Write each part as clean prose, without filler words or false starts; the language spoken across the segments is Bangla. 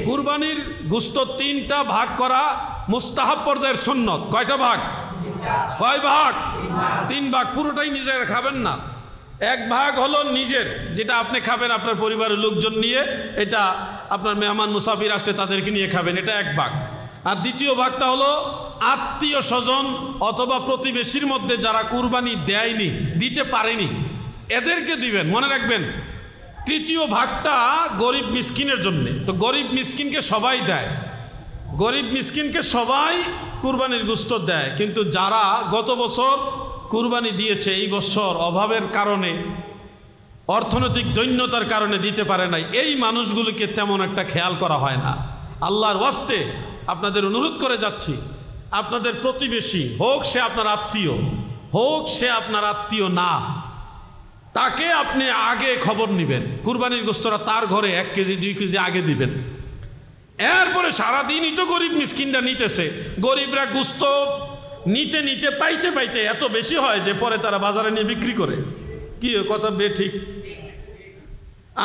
কুরবানির গোশত তিনটা ভাগ করা মুস্তাহাব পর্যায়ের সুন্নত। কয়টা ভাগ? কয় ভাগ? তিন ভাগ। পুরোটাই নিজেরা খাবেন না। এক ভাগ হলো নিজের, যেটা আপনি খাবেন আপনার পরিবারের লোকজন নিয়ে, এটা আপনার মেহমান মুসাফির আসলে তাদেরকে নিয়ে খাবেন, এটা এক ভাগ। আর দ্বিতীয় ভাগটা হলো আত্মীয় স্বজন অথবা প্রতিবেশীর মধ্যে যারা কুরবানি দেয়নি, দিতে পারেনি, এদেরকে দিবেন। মনে রাখবেন, তৃতীয় ভাগটা গরিব মিসকিনের জন্য। তো গরিব মিসকিনকে সবাই দেয়, গরিব মিসকিনকে সবাই কুরবানির গোশত দেয়, কিন্তু যারা গত বছর কুরবানি দিয়েছে, এই বছর অভাবের কারণে, অর্থনৈতিক দৈন্যতার কারণে দিতে পারে নাই, এই মানুষগুলোকে তেমন একটা খেয়াল করা হয় না। আল্লাহর ওয়াস্তে আপনাদের অনুরোধ করে যাচ্ছি, আপনাদের প্রতিবেশী হোক সে আপনার আত্মীয়, হোক সে আপনার আত্মীয় না, তাকে আপনি আগে খবর নেবেন। কুরবানির গোশতটা তার ঘরে 1 কেজি 2 কেজি আগে দিবেন। এরপরে সারাদিনই তো গরিব মিসকিনরা নিতেছে, গরিবরা গোশত নিতে নিতে পাইতে পাইতে এত বেশি হয় যে পরে তারা বাজারে নিয়ে বিক্রি করে। কি কথা ঠিক?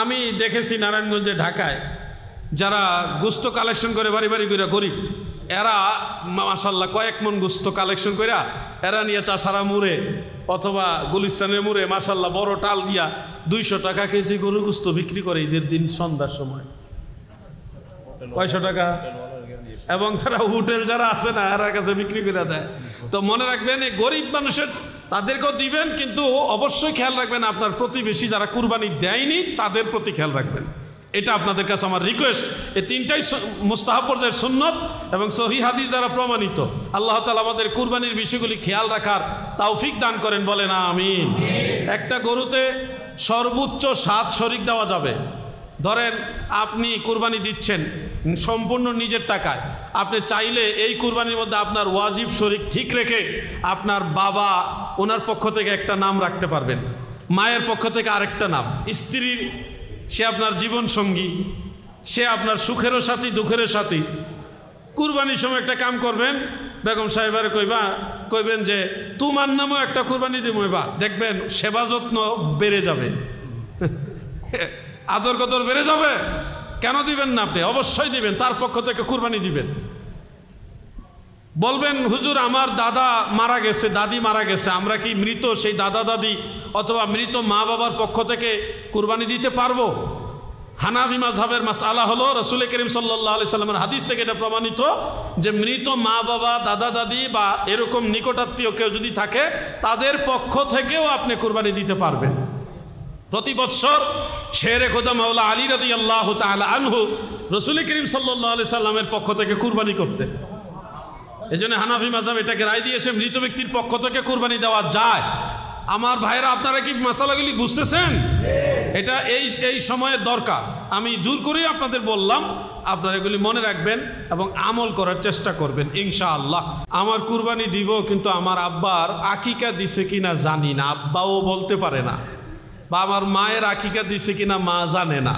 আমি দেখেছি নারায়ণগঞ্জে, ঢাকায় যারা গোশত কালেকশন করে বাড়ি বাড়ি করে, গরিব এরা মাশাল্লাহ কয়েক মন গোশত কালেকশন করে এরা নিয়ে চাষারা মুড়ে অথবা গুলিস্তানের মুড়ে মাশাল্লাহ বড় টাল দিয়া 200 টাকা কেজি গরু গোশত বিক্রি করে ঈদের দিন সন্ধ্যার সময়। 500 টাকা। এবং তারা হোটেল যারা আছে না, এর কাছে বিক্রি করে দেয়। তো মনে রাখবেন, এই গরিব মানুষের তাদেরকেও দিবেন, কিন্তু অবশ্যই খেয়াল রাখবেন আপনার প্রতিবেশী যারা কুরবানি দেয়নি তাদের প্রতি খেয়াল রাখবেন। এটা আপনাদের কাছে আমার রিকোয়েস্ট। এই তিনটাই মুস্তাহাব পর্যায়ের সুন্নত এবং সহিহ হাদিস দ্বারা প্রমাণিত। আল্লাহ তাআলা আমাদের কুরবানির বিষয়গুলি খেয়াল রাখার তৌফিক দান করেন, বলেন আমিন। একটা গরুতে সর্বোচ্চ 7 শরিক দেওয়া যাবে। ধরেন আপনি কুরবানি দিচ্ছেন সম্পূর্ণ নিজের টাকায়, আপনি চাইলে এই কুরবানির মধ্যে আপনার ওয়াজিব শরিক ঠিক রেখে আপনার বাবা, ওনার পক্ষ থেকে একটা নাম রাখতে পারবেন, মায়ের পক্ষ থেকে আরেকটা নাম, স্ত্রীর, সে আপনার জীবন সঙ্গী, সে আপনার সুখেরও সাথী দুঃখেরও সাথী। কুরবানির সময় একটা কাম করবেন, বেগম সাহেবারে কইবেন যে তোমার নামও একটা কুরবানি দিব, এবার দেখবেন সেবা যত্ন বেড়ে যাবে, আদর কদর বেড়ে যাবে। কেন দিবেন না? আপনি অবশ্যই দিবেন, তার পক্ষ থেকে কুরবানি দিবেন। বলবেন হুজুর আমার দাদা মারা গেছে, দাদি মারা গেছে, আমরা কি মৃত সেই দাদা দাদি অথবা মৃত মা বাবার পক্ষ থেকে কুরবানি দিতে পারবো? হানাফি মাযহাবের মাসআলা হলো, রাসূল করিম সাল্লাল্লাহু আলাইহি সাল্লামের হাদিস থেকে এটা প্রমাণিত যে মৃত মা বাবা, দাদা দাদি বা এরকম নিকটাত্মীয় কেউ যদি থাকে, তাদের পক্ষ থেকেও আপনি কুরবানি দিতে পারবেন। প্রতি বৎসর শেরে খোদা মাওলা আলী রাদিয়াল্লাহু তাআলা আনহু রাসূল করিম সাল্লাল্লাহু আলাইহি সাল্লামের পক্ষ থেকে কুরবানি করতেন। এজন্য হানাফি মাযহাব এটাকে রায় দিয়েছে মৃত ব্যক্তির পক্ষ থেকে কুরবানি দেওয়া যায়। আমার ভাইরা, আপনারা কি মাসালাগুলি বুঝতেছেন? এটা এই সময়ের দরকার। আমি জোর করেই আপনাদের বললাম, আপনারা এগুলি মনে রাখবেন এবং আমল করার চেষ্টা করবেন ইনশাআল্লাহ। আমার কুরবানি দিব, কিন্তু আমার আব্বার আকিকা দিছে কিনা জানি না, আব্বাও বলতে পারে না, বা আমার মায়ের আকিকা দিছে কিনা মা জানে না,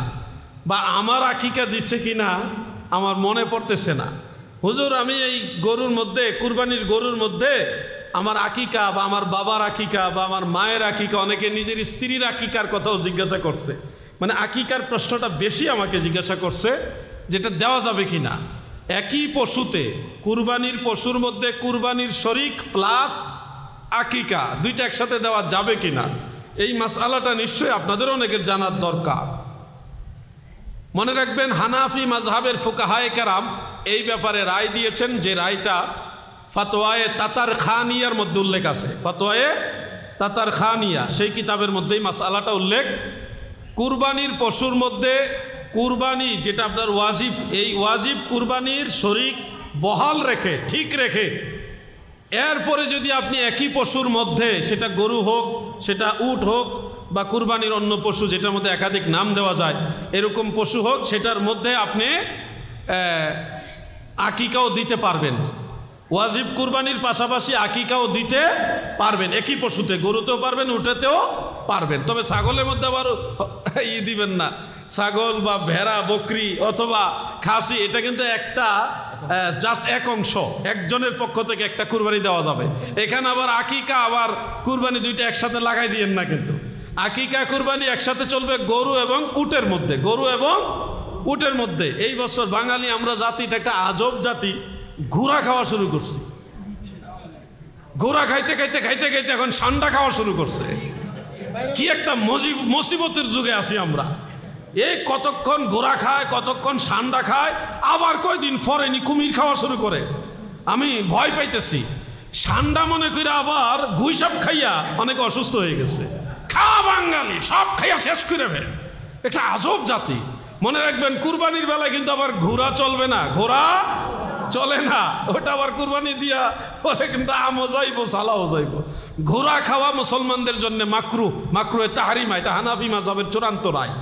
বা আমার আকিকা দিছে কিনা আমার মনে পড়তেছে না। হুজুর আমি এই গরুর মধ্যে, কুরবানির গরুর মধ্যে আমার আকিকা বা আমার বাবার আকিকা বা আমার মায়ের আকিকা, অনেকে নিজের স্ত্রীর আকিকার কথাও জিজ্ঞাসা করছে। মানে আকিকার প্রশ্নটা বেশি আমাকে জিজ্ঞাসা করছে, যেটা দেওয়া যাবে কিনা। একই পশুতে, কুরবানির পশুর মধ্যে কুরবানির শরিক প্লাস আকিকা দুইটা একসাথে দেওয়া যাবে কিনা, এই মাসআলাটা নিশ্চয়ই আপনাদের অনেকের জানার দরকার। মনে রাখবেন, হানাফি মাযহাবের ফুকাহায়ে কেরাম এই ব্যাপারে রায় দিয়েছেন, যে রায়টা ফাতোয়ায়ে তাতার খানিয়ার মধ্যে উল্লেখ আছে। ফাতোয়ায়ে তাতার খানিয়া, সেই কিতাবের মধ্যেই মাসআলাটা উল্লেখ। কুরবানির পশুর মধ্যে কুরবানি যেটা আপনার ওয়াজিব, এই ওয়াজিব কুরবানির শরিক বহাল রেখে, ঠিক রেখে, এরপরে যদি আপনি একই পশুর মধ্যে, সেটা গরু হোক, সেটা উট হোক, বা কুরবানির অন্য পশু যেটার মধ্যে একাধিক নাম দেওয়া যায়, এরকম পশু হোক, সেটার মধ্যে আপনি আকিকাও দিতে পারবেন। ওয়াজিব কুরবানির পাশাপাশি আকিকাও দিতে পারবেন, একই পশুতে, গরুতেও পারবেন, উটেতেও পারবেন। তবে ছাগলের মধ্যে আবার দিবেন না, ছাগল বা ভেড়া, বকরি অথবা খাসি, এটা কিন্তু একটা জাস্ট এক অংশ, একজনের পক্ষ থেকে একটা কুরবানি দেওয়া যাবে। এখানে আবার আকিকা আবার কুরবানি দুইটা একসাথে লাগাই দিয়েন না, কিন্তু আকিকা কুরবানি একসাথে চলবে গরু এবং উটের মধ্যে, গরু এবং উটের মধ্যে। এই বছর বাঙালি আমরা জাতিটা একটা আজব জাতি, ঘোড়া খাওয়া শুরু করছি। ঘোড়া খাইতে খাইতে খাইতে খাইতে এখন সান্ডা খাওয়া শুরু করছে। কি একটা মুসিবতের যুগে আছি আমরা। এই কতক্ষণ ঘোড়া খায়, কতক্ষণ সান্ডা খায়, আবার কয়দিন ফরেনি কুমির খাওয়া শুরু করে। আমি ভয় পাইতেছি, সান্ডা মনে করে আবার গুইসাপ খাইয়া অনেক অসুস্থ হয়ে গেছে। খাওয়া বাঙালি সব খাইয়া শেষ করে ফেলে। এটা আজব জাতি। মনে রাখবেন, কুরবানির বেলায় কিন্তু আবার ঘোড়া চলবে না, ঘোড়া চলে না। ওটা আবার কুরবানি দিয়া পরে কিন্তু আমও যাইব, সালাও যাইব। ঘোড়া খাওয়া মুসলমানদের জন্য মাকরুহে তাহরিমা, এটা হানাফি মাযহাবের চূড়ান্ত রায়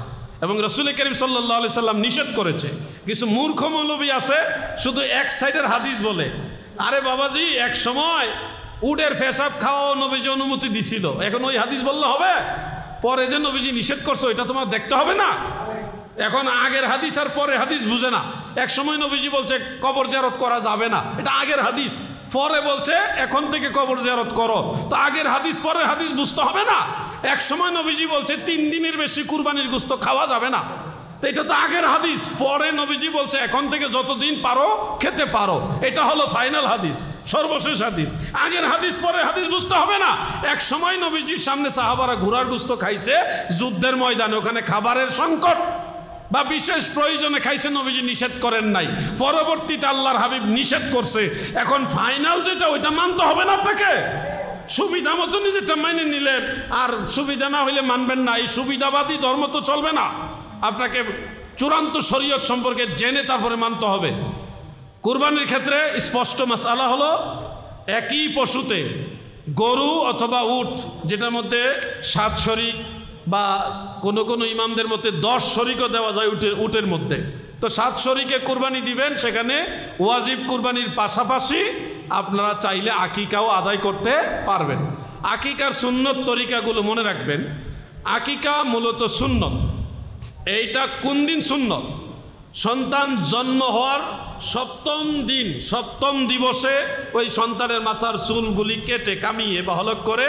এবং রাসূল করিম সাল্লাল্লাহু আলাইহি সাল্লাম নিষেধ করেছে। কিছু মূর্খ মৌলবী আছে শুধু এক সাইডের হাদিস বলে। আরে বাবাজি, এক সময় উটের পেশাব খাওয়াও নবীজি অনুমতি দিছিল, এখন ওই হাদিস বললে হবে? পরে যে নবীজি নিষেধ করছে এটা তোমার দেখতে হবে না? এখন আগের হাদিস আর পরের হাদিস বুঝে না। এক সময় নবীজি বলছে কবর জিয়ারত করা যাবে না, এটা আগের হাদিস। পরে বলছে এখন থেকে কবর জিয়ারত করো, তো আগের হাদিস পরের হাদিস বুঝতে হবে না? এক সময় নবীজি বলছে 3 দিনের বেশি কুরবানির গোশত খাওয়া যাবে না, তো এটা তো আগের হাদিস। পরে নবীজি বলছে এখন থেকে যতদিন পারো খেতে পারো, এটা হলো ফাইনাল হাদিস, সর্বশেষ হাদিস। আগের হাদিস পরের হাদিস বুঝতে হবে না? এক সময় নবীজির সামনে সাহাবারা ঘোড়ার গোশত খাইছে যুদ্ধের ময়দানে, ওখানে খাবারের সংকট বা বিশেষ প্রয়োজনে খাইছে, নবীজি নিষেধ করেন নাই। পরবর্তীতে আল্লাহর হাবিব নিষেধ করছে। এখন ফাইনাল যেটা ওইটা মানতে হবে না আপনাকে। সুবিধা মতো নিজেটা মাইনে নিলেন, আর সুবিধা না হইলে মানবেন না। এই সুবিধাবাদী ধর্ম তো চলবে না। আপনাকে চূড়ান্ত শরীয়ত সম্পর্কে জেনে তারপরে মানতে হবে। কুরবানির ক্ষেত্রে স্পষ্ট মাসআলা হলো, একই পশুতে গরু অথবা উট, যেটার মধ্যে 7 শরিক বা কোনো কোনো ইমামদের মধ্যে 10 শরিকও দেওয়া যায় উটের মধ্যে, তো 7 শরিকে কুরবানি দিবেন। সেখানে ওয়াজিব কুরবানির পাশাপাশি আপনারা চাইলে আকিকাও আদায় করতে পারবেন। আকিকার সুন্নত তরিকাগুলো মনে রাখবেন। আকিকা মূলত সুন্নত। এইটা কোন দিন সুন্নত? সন্তান জন্ম হওয়ার 7ম দিন, 7ম দিবসে ওই সন্তানের মাথার চুলগুলি কেটে কামিয়ে বা হলক করে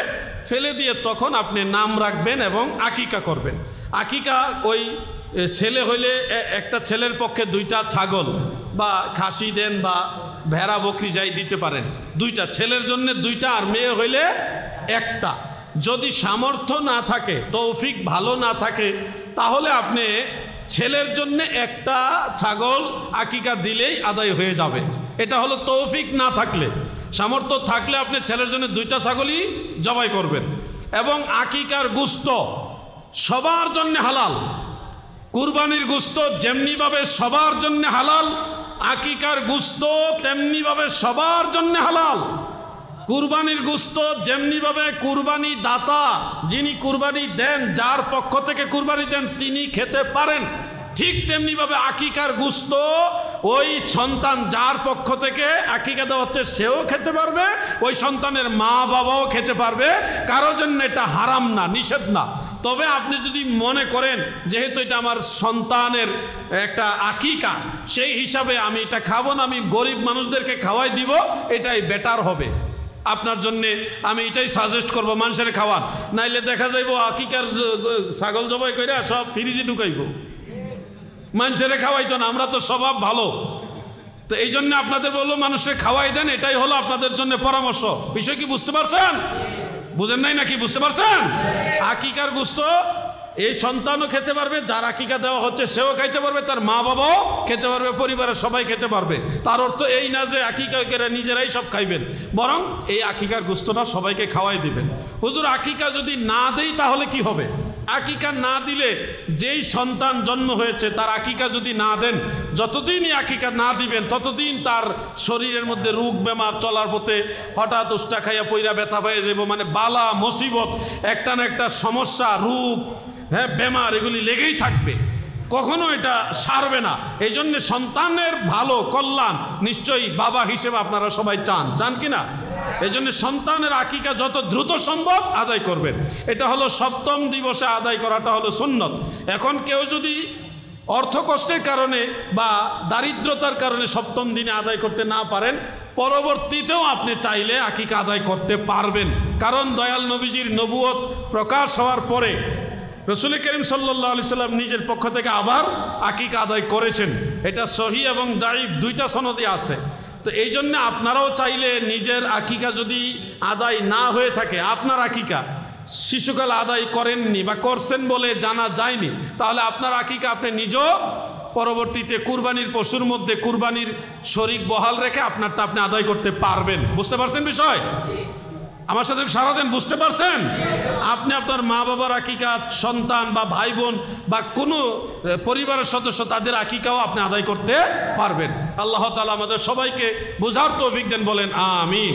ফেলে দিয়ে তখন আপনি নাম রাখবেন এবং আকিকা করবেন। আকিকা ওই ছেলে হইলে একটা ছেলের পক্ষে 2টা ছাগল বা খাসি দেন বা ভেড়া বকরি যাই দিতে পারেন। 2টা ছেলের জন্য 2টা, আর মেয়ে হইলে 1টা। যদি সামর্থ্য না থাকে, তৌফিক ভালো না থাকে, তাহলে আপনি ছেলের জন্য 1টা ছাগল আকিকা দিলেই আদায় হয়ে যাবে। এটা হলো তৌফিক না থাকলে। সামর্থ্য থাকলে আপনি ছেলের জন্য 2টা ছাগলই জবাই করবেন। এবং আকিকার গোশত সবার জন্য হালাল। কুরবানির গোশত যেমনিভাবে সবার জন্য হালাল, আকিকার গোশত তেমনিভাবে সবার জন্য হালাল। কুরবানির গোশত যেমনিভাবে কুরবানি দাতা, যিনি কুরবানি দেন, যার পক্ষ থেকে কুরবানি দেন, তিনি খেতে পারেন, ঠিক তেমনিভাবে আকিকার গোশত ওই সন্তান যার পক্ষ থেকে আকিকা দেওয়া হচ্ছে সেও খেতে পারবে, ওই সন্তানের মা বাবাও খেতে পারবে। কারোর জন্য এটা হারাম না, নিষেধ না। তবে আপনি যদি মনে করেন যেহেতু এটা আমার সন্তানের একটা আকিকা, সেই হিসাবে আমি এটা খাবো না, আমি গরিব মানুষদেরকে খাওয়াই দিব, এটাই বেটার হবে আপনার জন্যে। আমি এটাই সাজেস্ট করবো, মানুষের খাওয়ান। নাইলে দেখা যাইব আকিকার ছাগল জবাই করে সব ফ্রিজে ঢুকাইব, মানুষের খাওয়াইতো না। আমরা তো স্বভাব ভালো, তো এই জন্য আপনাদের বললো মানুষের খাওয়াই দেন, এটাই হলো আপনাদের জন্য পরামর্শ। বিষয় কি বুঝতে পারছেন? বুঝেন নাই নাকি? বুঝতে পারছেন? আকিকার গোশত এই সন্তানও খেতে পারবে, যার আকিকা দেওয়া হচ্ছে সেও খাইতে পারবে, তার মা বাবাও খেতে পারবে, পরিবারের সবাই খেতে পারবে। তার অর্থ এই না যে আকিকা করে নিজেরাই সব খাইবেন, বরং এই আকিকার গোশতটা সবাইকে খাওয়াই দিবেন। হুজুর আকিকা যদি না দেই তাহলে কি হবে? আকিকা না দিলে যেই সন্তান জন্ম হয়েছে তার আকিকা যদি না দেন, যতদিনই আকিকা না দিবেন ততদিন তার শরীরের মধ্যে রোগ বেমার চলার পথে, হঠাৎ উষ্টা খাইয়া পইরা ব্যথা পেয়ে যাব, মানে বালা মুসিবত, একটা না একটা সমস্যা, রোগ, হ্যাঁ, বেমার, এগুলি লেগেই থাকবে, কখনো এটা সারবে না। এই জন্য সন্তানের ভালো কল্যাণ নিশ্চয়ই বাবা হিসেবে আপনারা সবাই চান কিনা? এই জন্য সন্তানের আকিকা যত দ্রুত সম্ভব আদায় করবেন। এটা হলো 7ম দিবসে আদায় করাটা হলো সুন্নত। এখন কেউ যদি অর্থ কষ্টের কারণে বা দারিদ্রতার কারণে 7ম দিনে আদায় করতে না পারেন, পরবর্তীতেও আপনি চাইলে আকিকা আদায় করতে পারবেন। কারণ দয়াল নবীজির নবুয়ত প্রকাশ হওয়ার পরে রাসূল করিম সাল্লাল্লাহু আলাইহি সাল্লাম নিজের পক্ষ থেকে আবার আকিকা আদায় করেছেন। এটা সহিহ এবং দাঈফ দুইটা সনদে আছে। তো এই জন্য আপনারাও চাইলে নিজের আকিকা যদি আদায় না হয়ে থাকে, আপনার আকিকা শিশুকাল আদায় করেননি বা করছেন বলে জানা যায়নি, তাহলে আপনার আকিকা আপনি নিজেও পরবর্তীতে কুরবানির পশুর মধ্যে কুরবানির শরীক বহাল রেখে আপনারটা আপনি আদায় করতে পারবেন। বুঝতে পারছেন বিষয়? আমার সাথে সারা দিন বুঝতে পারছেন? আপনি আপনার মা বাবার আকিকা, সন্তান বা ভাই বোন বা কোনো পরিবারের সদস্য তাদের আকিকাও আপনি আদায় করতে পারবেন। আল্লাহ তাআলা আমাদের সবাইকে বোঝার তৌফিক দেন, বলেন আমিন।